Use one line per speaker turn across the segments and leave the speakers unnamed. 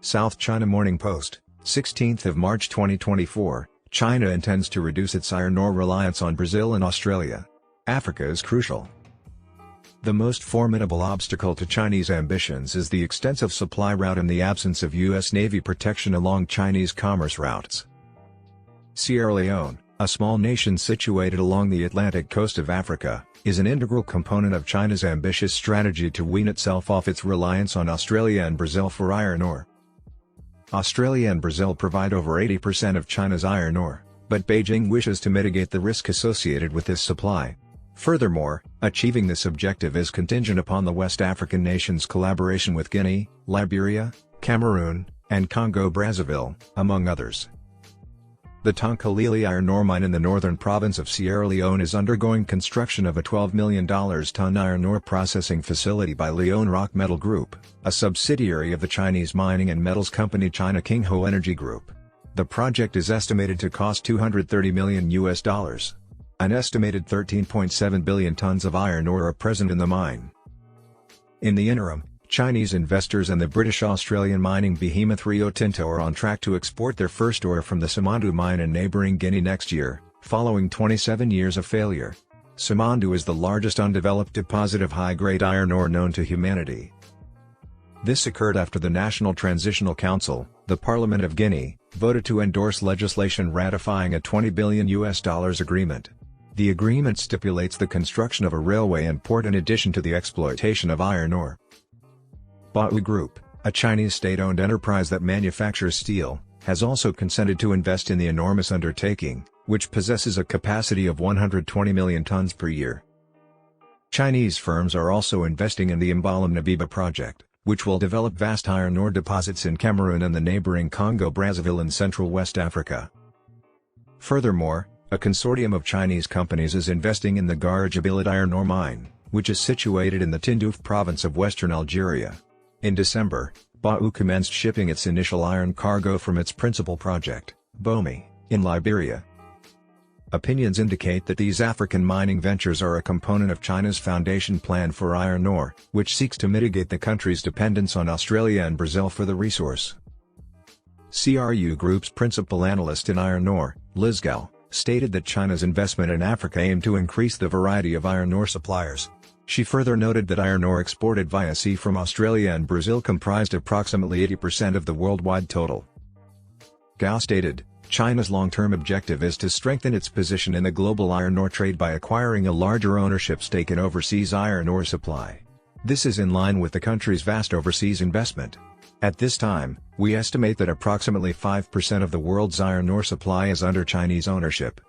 South China Morning Post, 16th of March 2024, China intends to reduce its iron ore reliance on Brazil and Australia. Africa is crucial. The most formidable obstacle to Chinese ambitions is the extensive supply route and the absence of U.S. Navy protection along Chinese commerce routes. Sierra Leone, a small nation situated along the Atlantic coast of Africa, is an integral component of China's ambitious strategy to wean itself off its reliance on Australia and Brazil for iron ore. Australia and Brazil provide over 80% of China's iron ore, but Beijing wishes to mitigate the risk associated with this supply. Furthermore, achieving this objective is contingent upon the West African nations' collaboration with Guinea, Liberia, Cameroon, and Congo-Brazzaville, among others. The Tonkolili iron ore mine in the northern province of Sierra Leone is undergoing construction of a $12 million tonne iron ore processing facility by Leone Rock Metal Group, a subsidiary of the Chinese mining and metals company China Kingho Energy Group. The project is estimated to cost $230 million. An estimated 13.7 billion tons of iron ore are present in the mine. In the interim, Chinese investors and the British-Australian mining behemoth Rio Tinto are on track to export their first ore from the Simandou mine in neighbouring Guinea next year, following 27 years of failure. Simandou is the largest undeveloped deposit of high-grade iron ore known to humanity. This occurred after the National Transitional Council, the Parliament of Guinea, voted to endorse legislation ratifying a $20 billion agreement. The agreement stipulates the construction of a railway and port in addition to the exploitation of iron ore. Baowu Group, a Chinese state-owned enterprise that manufactures steel, has also consented to invest in the enormous undertaking, which possesses a capacity of 120 million tons per year. Chinese firms are also investing in the Mbalam-Nabiba project, which will develop vast iron ore deposits in Cameroon and the neighboring Congo-Brazzaville in central West Africa. Furthermore, a consortium of Chinese companies is investing in the Guarajabilit iron ore mine, which is situated in the Tindouf province of western Algeria. In December, Baowu commenced shipping its initial iron cargo from its principal project, Bomi, in Liberia. Opinions indicate that these African mining ventures are a component of China's Foundation Plan for Iron Ore, which seeks to mitigate the country's dependence on Australia and Brazil for the resource. CRU Group's principal analyst in iron ore, Liz Gao, stated that China's investment in Africa aimed to increase the variety of iron ore suppliers. She further noted that iron ore exported via sea from Australia and Brazil comprised approximately 80% of the worldwide total. Gao stated, China's long-term objective is to strengthen its position in the global iron ore trade by acquiring a larger ownership stake in overseas iron ore supply. This is in line with the country's vast overseas investment. At this time, we estimate that approximately 5% of the world's iron ore supply is under Chinese ownership.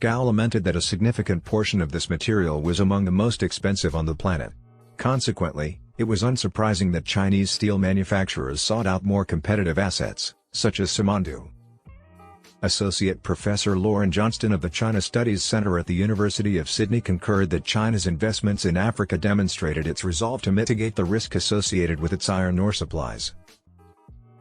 Gao lamented that a significant portion of this material was among the most expensive on the planet. Consequently, it was unsurprising that Chinese steel manufacturers sought out more competitive assets, such as Simandou. Associate Professor Lauren Johnston of the China Studies Center at the University of Sydney concurred that China's investments in Africa demonstrated its resolve to mitigate the risk associated with its iron ore supplies.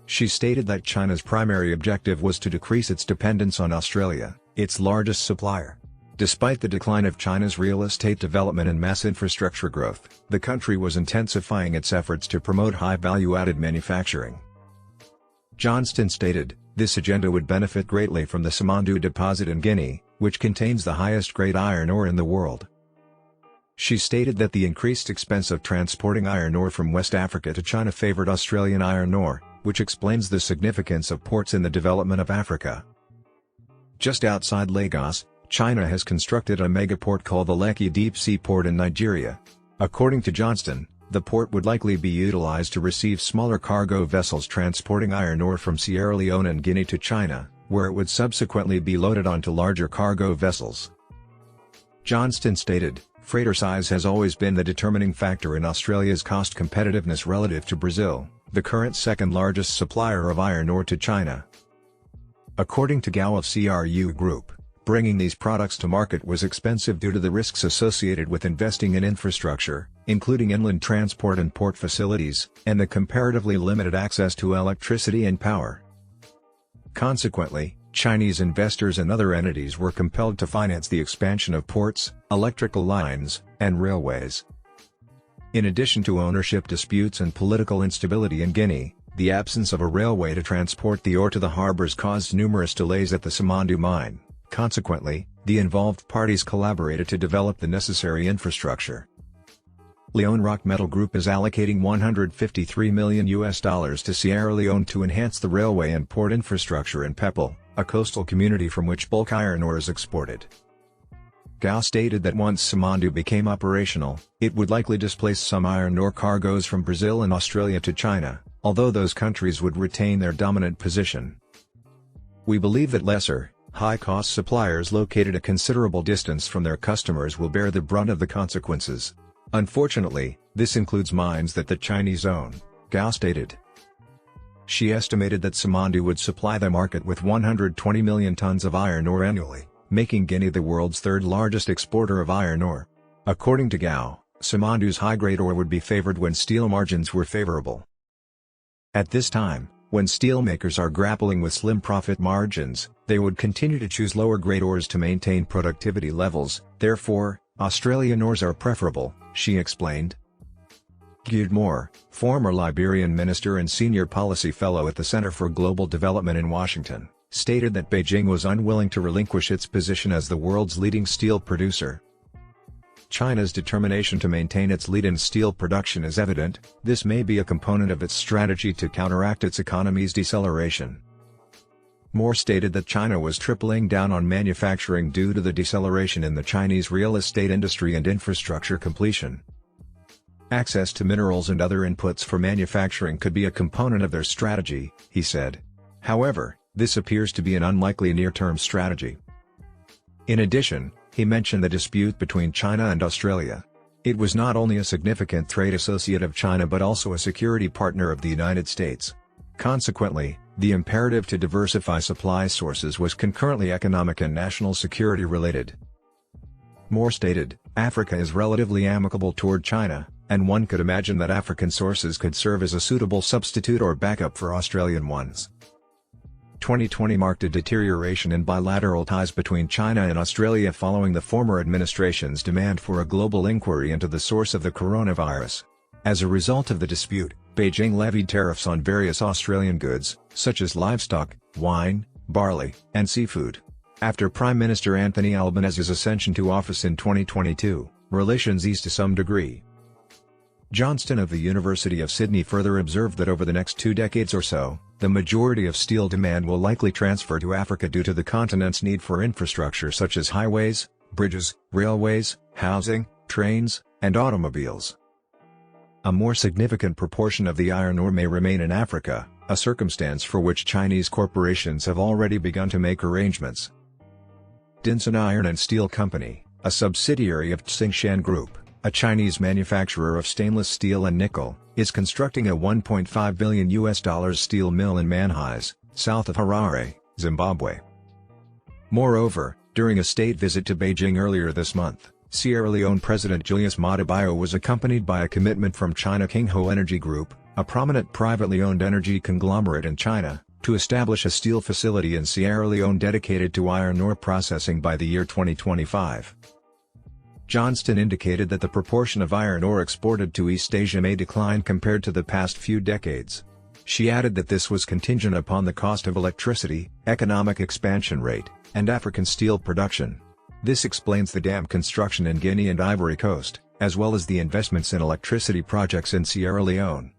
She stated that China's primary objective was to decrease its dependence on Australia, its largest supplier. Despite the decline of China's real estate development and mass infrastructure growth, the country was intensifying its efforts to promote high value-added manufacturing. Johnston stated, this agenda would benefit greatly from the Simandou deposit in Guinea, which contains the highest grade iron ore in the world. She stated that the increased expense of transporting iron ore from West Africa to China favored Australian iron ore, which explains the significance of ports in the development of Africa. Just outside Lagos, China has constructed a megaport called the Lekki Deep Sea Port in Nigeria. According to Johnston, the port would likely be utilized to receive smaller cargo vessels transporting iron ore from Sierra Leone and Guinea to China, where it would subsequently be loaded onto larger cargo vessels. Johnston stated, freighter size has always been the determining factor in Australia's cost competitiveness relative to Brazil, the current second-largest supplier of iron ore to China. According to Gao of CRU Group, bringing these products to market was expensive due to the risks associated with investing in infrastructure, including inland transport and port facilities, and the comparatively limited access to electricity and power. Consequently, Chinese investors and other entities were compelled to finance the expansion of ports, electrical lines, and railways. In addition to ownership disputes and political instability in Guinea, The absence of a railway to transport the ore to the harbors caused numerous delays at the Simandou mine. Consequently, the involved parties collaborated to develop the necessary infrastructure. Leone Rock Metal Group is allocating $153 million to Sierra Leone to enhance the railway and port infrastructure in Pepple, a coastal community from which bulk iron ore is exported. Gao stated that once Simandou became operational, it would likely displace some iron ore cargoes from Brazil and Australia to China, although those countries would retain their dominant position. We believe that lesser, high-cost suppliers located a considerable distance from their customers will bear the brunt of the consequences. Unfortunately, this includes mines that the Chinese own, Gao stated. She estimated that Simandou would supply the market with 120 million tons of iron ore annually, making Guinea the world's third-largest exporter of iron ore. According to Gao, Simandou's high-grade ore would be favored when steel margins were favorable. At this time, when steelmakers are grappling with slim profit margins, they would continue to choose lower-grade ores to maintain productivity levels, therefore, Australian ores are preferable, she explained. Gude Moore, former Liberian minister and senior policy fellow at the Center for Global Development in Washington, stated that Beijing was unwilling to relinquish its position as the world's leading steel producer. China's determination to maintain its lead in steel production is evident. This may be a component of its strategy to counteract its economy's deceleration. Moore stated that China was tripling down on manufacturing due to the deceleration in the Chinese real estate industry and infrastructure completion. Access to minerals and other inputs for manufacturing could be a component of their strategy, he said. However, this appears to be an unlikely near-term strategy. In addition, he mentioned the dispute between China and Australia. It was not only a significant trade associate of China but also a security partner of the United States. Consequently, the imperative to diversify supply sources was concurrently economic and national security related. Moore stated, Africa is relatively amicable toward China, and one could imagine that African sources could serve as a suitable substitute or backup for Australian ones. 2020 marked a deterioration in bilateral ties between China and Australia following the former administration's demand for a global inquiry into the source of the coronavirus. As a result of the dispute, Beijing levied tariffs on various Australian goods, such as livestock, wine, barley, and seafood. After Prime Minister Anthony Albanese's ascension to office in 2022, relations eased to some degree. Johnston of the University of Sydney further observed that over the next 2 decades or so, the majority of steel demand will likely transfer to Africa due to the continent's need for infrastructure such as highways, bridges, railways, housing, trains, and automobiles. A more significant proportion of the iron ore may remain in Africa, a circumstance for which Chinese corporations have already begun to make arrangements. Dinson Iron and Steel Company, a subsidiary of Tsingshan Group, a Chinese manufacturer of stainless steel and nickel, is constructing a $1.5 billion steel mill in Manhise, south of Harare, Zimbabwe. Moreover, during a state visit to Beijing earlier this month, Sierra Leone President Julius Maada Bio was accompanied by a commitment from China Kingho Energy Group, a prominent privately owned energy conglomerate in China, to establish a steel facility in Sierra Leone dedicated to iron ore processing by the year 2025. Johnston indicated that the proportion of iron ore exported to East Asia may decline compared to the past few decades. She added that this was contingent upon the cost of electricity, economic expansion rate, and African steel production. This explains the dam construction in Guinea and Ivory Coast, as well as the investments in electricity projects in Sierra Leone.